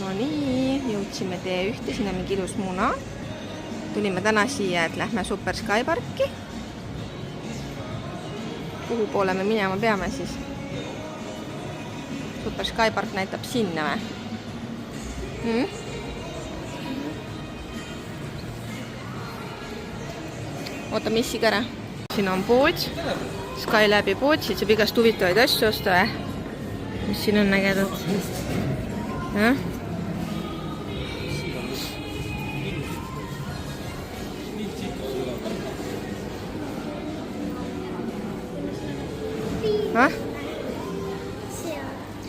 No nii, jõudsime T1, siin on mingi ilus muna. Tulime täna siia, et lähme Super Sky Parki. Kuhu poole me minema peame siis? Super Sky Park näitab sinna või? Oota, mis siga ära? Siin on pood, Skylabi pood, siit saab igast huvitavaid asju osta või? Mis siin on ägedad?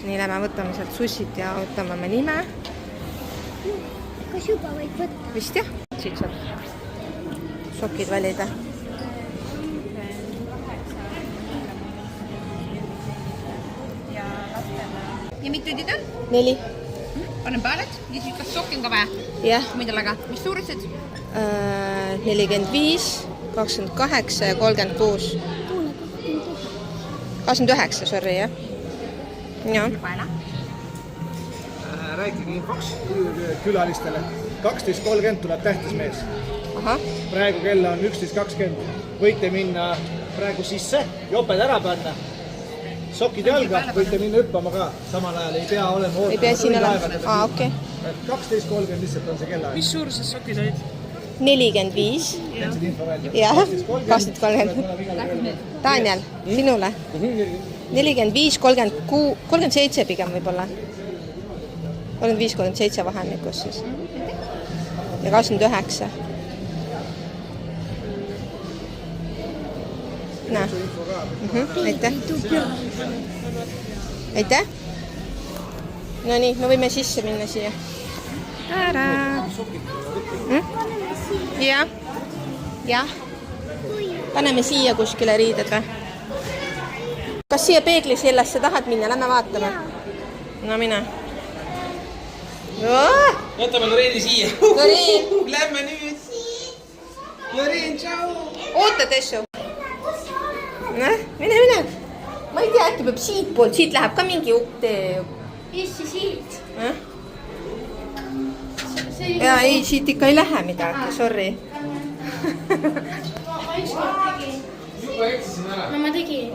Nii lähme võtame sealt sussit ja võtame me nime. Kas juba võid võtta? Vist jah, siit saab sokid valida. Ja mitu teid on? 4. Panen päälet. Ja siis kas sokki on ka vähe? Jah. Midalaga. Mis suurused? 45, 28 ja 36. 29, sorry, jah. Ja. Rääkige infoks külalistele. 12.30 tuleb tähtismees. Aha. Praegu kell on 11.20. Võite minna praegu sisse, joped ära panna. Sokid jalga, võite minna hüppama ka. Samal ajal ei pea olema ootama. Ei pea siin olema. Okei. 12.30 lihtsalt on see kellaaeg. Mis suuruses sokid olid? 45. Jah, 20-30. Daniel, sinule. 45, 36, 37 pigem võib-olla. 35, 37 vahemikus siis. Ja 29. Näe. Aitäh. Aitäh. No nii, me võime sisse minna siia. Ära. Jah. Jah. Paneme siia kuskile riided või? Kas siia peegli sellesse tahad minna? Lähme vaatame. No mine. Võtame Loreeni siia. Loreen. Lähme nüüd. Loreen, tšau. Oota, Tessu. Mine. Ma ei tea, äkki peab siit poolt. Siit läheb ka mingi tee. Issi siit. Ja ei, siit ikka ei lähe midagi. Sorry. Ma ükskord tegin. Juba eksisin ära. No ma tegin.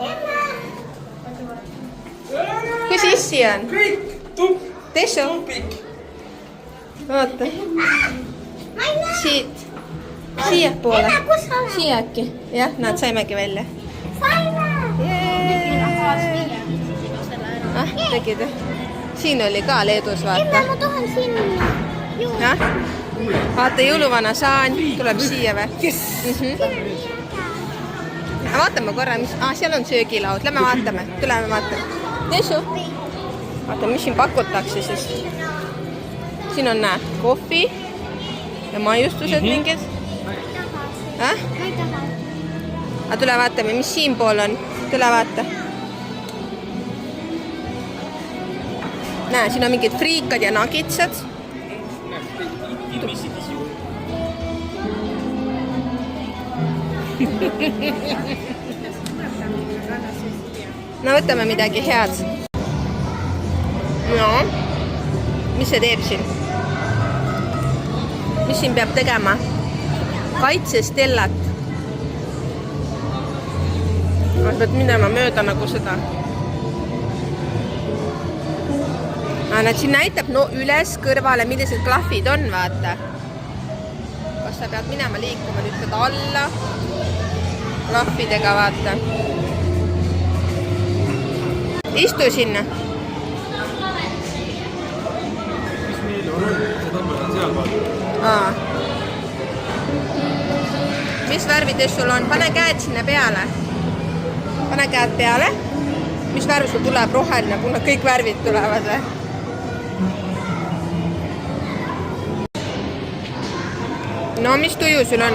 Kus issi on? Kõik, tupp, Tessu. tupik. Oota. Siit. Siia poole. Siia äkki. Jah, nad saimegi välja. Tegid. Siin oli ka Leedus, vaata. Ma tahan sinna. Jah. Vaata, jõuluvana saan tuleb siia või? Yes! Vaatame korra, mis... seal on söögilaud. Lähme vaatame. Tuleme vaatame. Tessu. Vaata, mis siin pakutakse siis. Siin on kohvi ja maiustused mingid. Ma ei taha. Aga tule vaatame, mis siin pool on. Tule vaata. Näe, siin on mingid friikad ja nagitsad. No võtame midagi head. No, mis see teeb siin? Mis siin peab tegema? Kaitse Stellat. Pead minema mööda nagu seda. Nad siin näitab üles kõrvale, millised klahvid on, vaata. Kas sa pead minema liikuma, nüüd pead alla klahvidega, vaata. Istu sinna. Mis meil on? See tammel on seal vaata. Mis värvides sul on? Pane käed sinna peale. Pane käed peale. Mis värv sul tuleb? Roheline, kuna kõik värvid tulevad või? No, mis tuju sul on?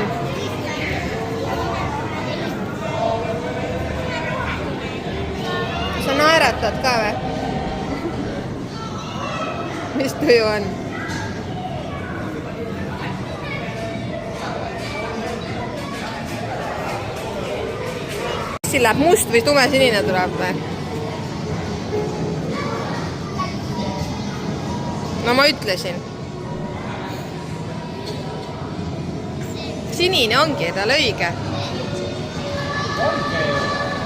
Sa naeratad ka või? Mis tuju on? Siin läheb must või tumesinine tuleb või? no ma ütlesin. Sinine ongi tal õige.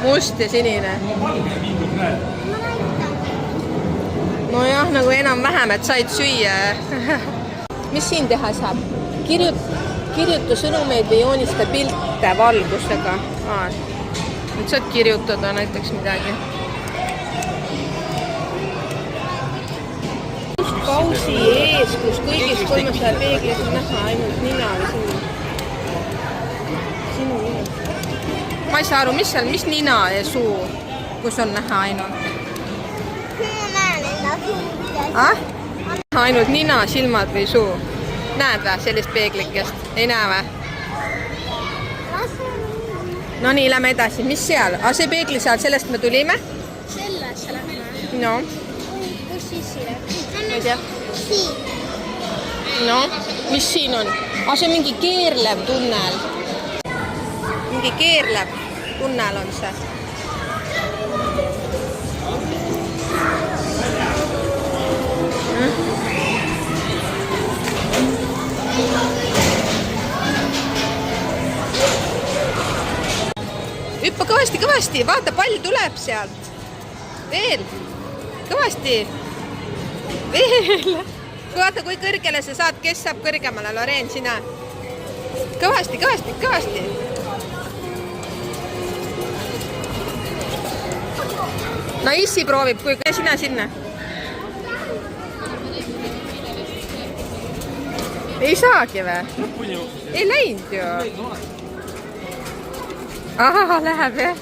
Must ja sinine. Nojah, nagu enam-vähem, et said süüa. Mis siin teha saab? Kirjuta sõnumeid või joonista pilte valgusega. Nüüd saad kirjutada näiteks midagi. Pausi ees, kus kõigis 300 peeglis on näha ainult nina või sinu nina. Ma ei saa aru, mis nina ja suu, kus on näha ainult? Ainult nina, silmad või suu. Näed vä sellist peeglikest? Ei näe vä? No nii, lähme edasi. Mis seal? See peegli seal, sellest me tulime? Sellesse lähme. No. Kus siis siin? Ma ei tea. Siin. No, mis siin on? See on mingi keerlev tunnel. Mingi keerlev tunnel on see. Hüppa kõvasti, vaata, pall tuleb sealt. Veel, kõvasti. Veel. Vaata, kui kõrgele sa saad, kes saab kõrgemale, Loreen, sina. Kõvasti. No Issi proovib, kui sina sinna. Ei saagi või? Ei läinud ju. Aha, läheb jah.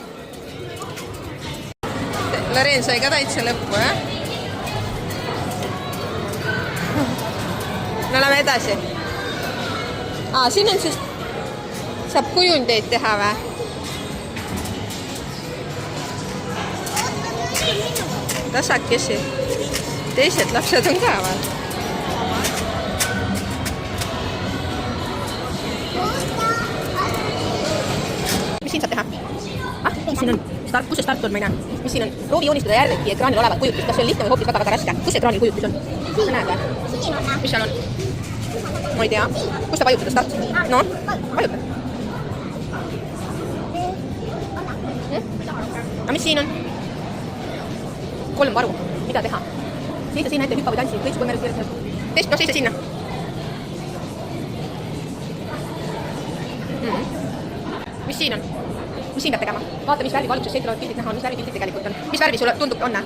Loreen sai ka täitsa lõppu, jah? No lähme edasi. Siin on siis, saab kujundeid teha või? Tasakesi. Teised lapsed on ka või? Mis siin saab teha? Mis siin on? Kus see start on, ma ei näe. Mis siin on? Proovi joonistada järgi ekraanil olevat kujutist. Kas see on lihtne või hoopis väga raske? Kus ekraanil kujutis on? Sa näed või? Mis seal on? Ma ei tea. Kus sa vajutada start? No, vajuta. Mis siin on? 3 varu. Mida teha? Seisa siin ette, hüppa või tantsi. Kõik 3 märus kirjutada. Test, no seisa sinna. Mis siin on? Mis siin peab tegema? Vaata, mis värvi valguses seitelevad pildid näha on, mis värvi pildid tegelikult on. Mis värvi sulle tundub on?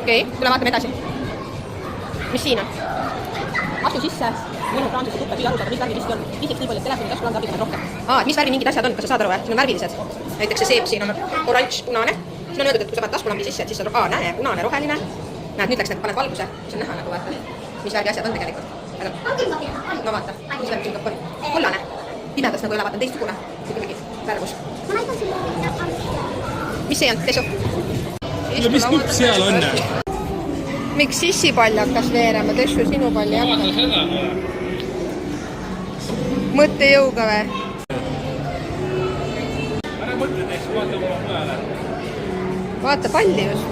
Okei, tule vaatame edasi. Mis siin on? Astu sisse, minu Prantsusesse tuppe, püüa arutada, mis värvi miski on. Iseks nii palju, et telefoni tasku langa abiga on rohkem. Mis värvi mingid asjad on, kas sa saad aru või? Siin on värvilised. Näiteks see seep siin on oranž, punane. Siin on öeldud, et kui sa paned taskulambi sisse, et siis saad näe, punane, roheline. Näed, nüüd läks, et paned valguse, siis on näha nagu vaata, mis värvi asjad on tegelikult. No vaata, mis värvi tundub kohe. Kollane. Pimedas nagu elavad on teistsugune. Mingi värvus. Mis see on? Tesu? Ja mis nupp seal on? Miks Sissi pall hakkas veerema? Tesu, sinu pall ei hakka. Mõtte jõuga või? Ära mõtle teist, vaata oma peale. Vaata palli just.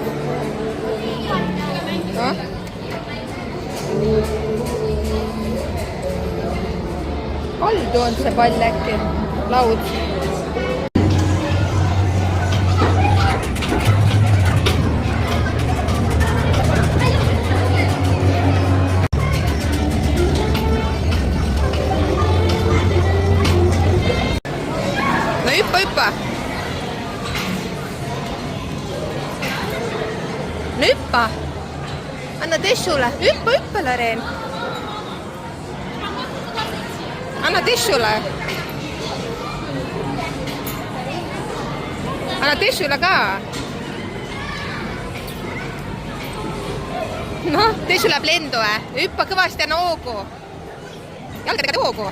No? Kaldu on see pall äkki. Laud. No hüppa. No hüppa. Anna Tessule. Hüppa, Loreen. Anna Tessule. Anna Tessule ka. Noh, Tessu läheb lendu. Hüppa kõvasti, anna hoogu. Jalgadega tee hoogu.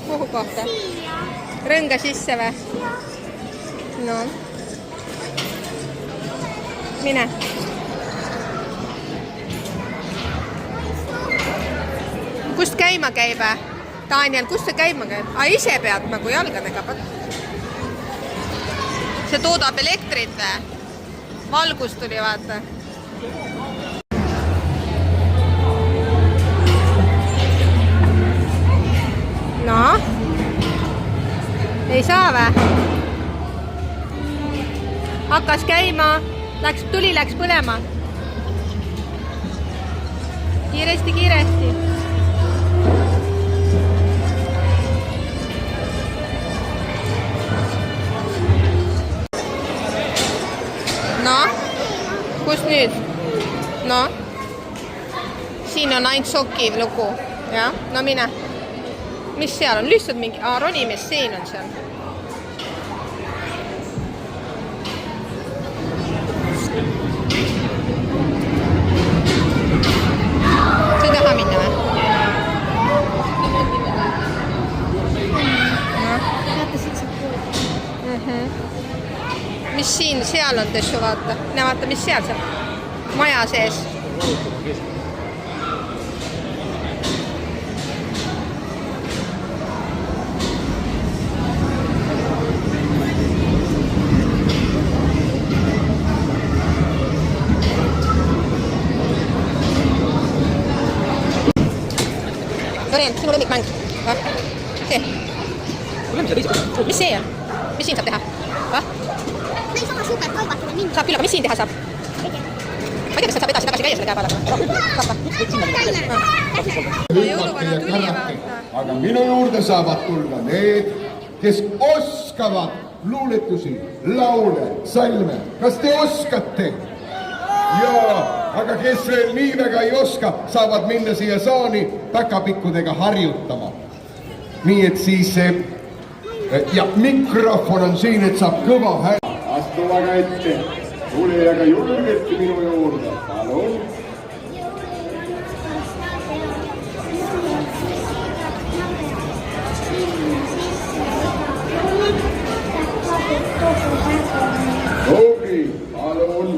Kuhu kohta? Rõnga sisse või? No. Mine. käima käib? Daniel, kus see käima käib? Ise pead nagu jalgadega. See toodab elektrit või? Valgus tuli, vaata. No? Ei saa või? Hakkas käima, tuli läks põlema. Kiiresti, kiiresti. No? Kus nüüd? No? Siin on ainult šokiv lugu. Ja? No mine. Mis seal on? Lihtsalt mingi ronimesseen on seal. Sa ei taha minna või? Vaata, siit saab poodi. Mis siin, seal on tõssu, vaata. Näe, vaata, mis seal saab. Maja sees. Loreen, sinu lemmikmäng. See. Mis see on? Mis siin saab teha? Me ei saa super kaubakile minna. Saab küll, aga mis siin teha saab? Ma ei tea, kas saab edasi-tagasi käia selle käepäevaga. Aga minu juurde saavad tulla need, kes oskavad luuletusi, laule, salme. Kas te oskate? Jaa, aga kes veel nii väga ei oska, saavad minna siia saani päkapikkudega harjutama. Nii et siis ja mikrofon on siin, et saab kõva hääl. Astu väga ette. Tule aga julgeti minu juurde. Palun. Okei, palun.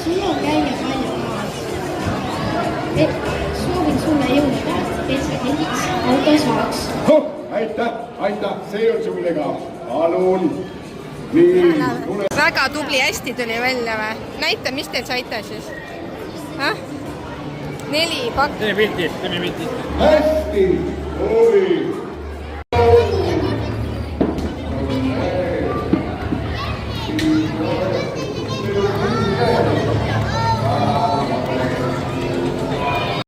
Sul on käia palju maas. Soovin sulle jõuda, et sa heliks auto saaks. Aitäh, see on sulle ka. Palun. Nii, tule. Väga tubli, hästi tuli välja või? Näita, mis teil saite siis? 4 pakki. Teeme pilti. Hästi, oi.